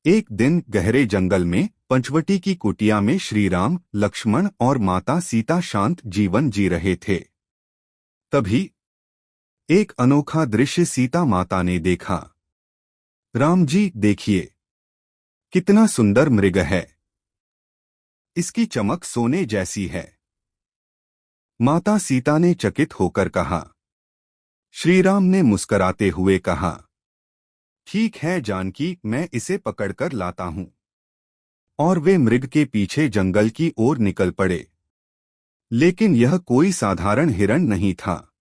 एक दिन गहरे जंगल में पंचवटी की कुटिया में श्रीराम, लक्ष्मण और माता सीता शांत जीवन जी रहे थे। तभी एक अनोखा दृश्य सीता माता ने देखा। राम जी, देखिए, कितना सुंदर मृग है। इसकी चमक सोने जैसी है। माता सीता ने चकित होकर कहा। श्रीराम ने मुस्कराते हुए कहा, ठीक है जानकी, मैं इसे पकड़कर लाता हूं। और वे मृग के पीछे जंगल की ओर निकल पड़े। लेकिन यह कोई साधारण हिरण नहीं था।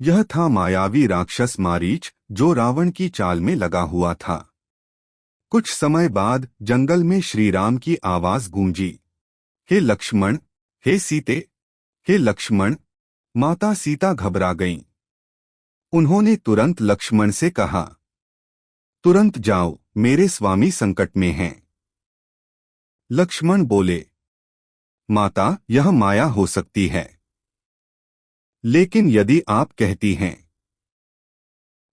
यह था मायावी राक्षस मारीच, जो रावण की चाल में लगा हुआ था। कुछ समय बाद जंगल में श्रीराम की आवाज गूंजी, हे लक्ष्मण, हे सीते, हे लक्ष्मण। माता सीता घबरा गईं। उन्होंने तुरंत लक्ष्मण से कहा, तुरंत जाओ, मेरे स्वामी संकट में हैं। लक्ष्मण बोले, माता, यह माया हो सकती है, लेकिन यदि आप कहती हैं।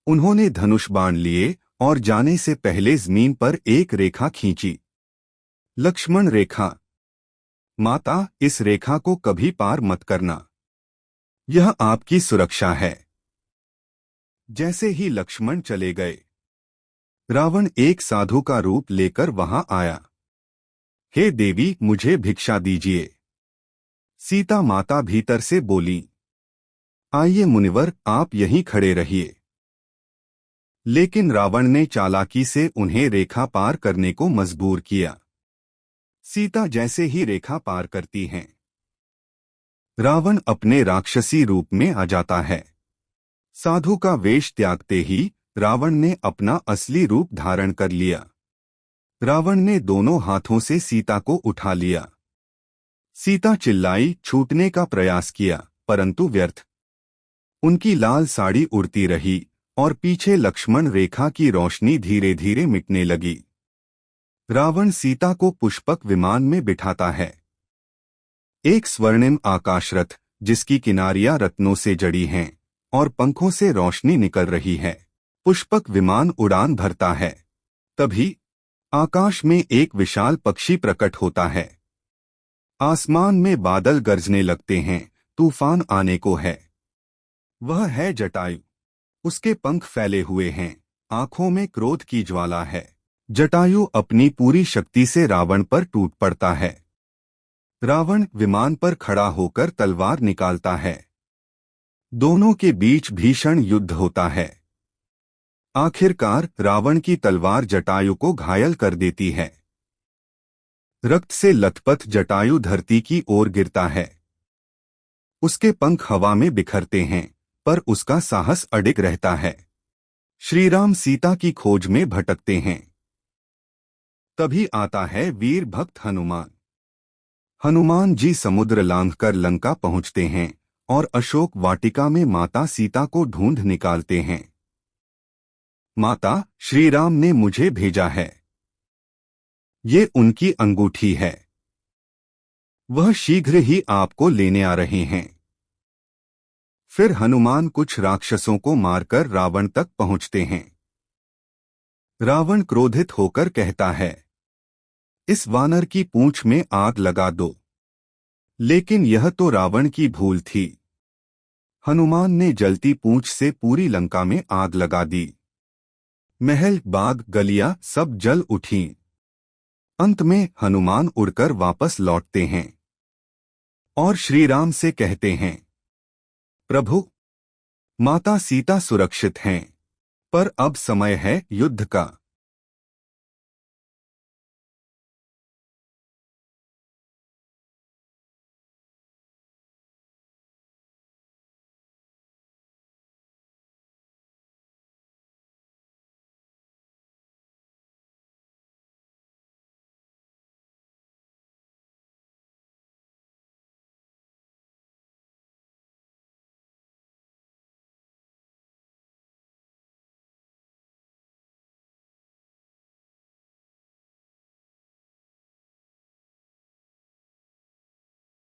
उन्होंने धनुष बाण लिए और जाने से पहले जमीन पर एक रेखा खींची। लक्ष्मण रेखा। माता, इस रेखा को कभी पार मत करना, यह आपकी सुरक्षा है। जैसे ही लक्ष्मण चले गए, रावण एक साधु का रूप लेकर वहां आया। हे देवी, मुझे भिक्षा दीजिए। सीता माता भीतर से बोली, आइए मुनिवर, आप यहीं खड़े रहिए। लेकिन रावण ने चालाकी से उन्हें रेखा पार करने को मजबूर किया। सीता जैसे ही रेखा पार करती हैं, रावण अपने राक्षसी रूप में आ जाता है। साधु का वेश त्यागते ही रावण ने अपना असली रूप धारण कर लिया। रावण ने दोनों हाथों से सीता को उठा लिया। सीता चिल्लाई, छूटने का प्रयास किया, परंतु व्यर्थ। उनकी लाल साड़ी उड़ती रही और पीछे लक्ष्मण रेखा की रोशनी धीरे धीरे मिटने लगी। रावण सीता को पुष्पक विमान में बिठाता है। एक स्वर्णिम आकाशरथ, जिसकी किनारियां रत्नों से जड़ी हैं और पंखों से रोशनी निकल रही है। पुष्पक विमान उड़ान भरता है। तभी आकाश में एक विशाल पक्षी प्रकट होता है। आसमान में बादल गरजने लगते हैं, तूफान आने को है। वह है जटायु। उसके पंख फैले हुए हैं, आंखों में क्रोध की ज्वाला है। जटायु अपनी पूरी शक्ति से रावण पर टूट पड़ता है। रावण विमान पर खड़ा होकर तलवार निकालता है। दोनों के बीच भीषण युद्ध होता है। आखिरकार रावण की तलवार जटायु को घायल कर देती है। रक्त से लथपथ जटायु धरती की ओर गिरता है। उसके पंख हवा में बिखरते हैं, पर उसका साहस अडिग रहता है। श्रीराम सीता की खोज में भटकते हैं। तभी आता है वीर भक्त हनुमान। हनुमान जी समुद्र लांघकर लंका पहुंचते हैं और अशोक वाटिका में माता सीता को ढूंढ निकालते हैं। माता, श्रीराम ने मुझे भेजा है। ये उनकी अंगूठी है। वह शीघ्र ही आपको लेने आ रहे हैं। फिर हनुमान कुछ राक्षसों को मारकर रावण तक पहुंचते हैं। रावण क्रोधित होकर कहता है, इस वानर की पूंछ में आग लगा दो। लेकिन यह तो रावण की भूल थी। हनुमान ने जलती पूंछ से पूरी लंका में आग लगा दी। महल, बाग, गलियां सब जल उठीं। अंत में हनुमान उड़कर वापस लौटते हैं और श्रीराम से कहते हैं, प्रभु, माता सीता सुरक्षित हैं, पर अब समय है युद्ध का।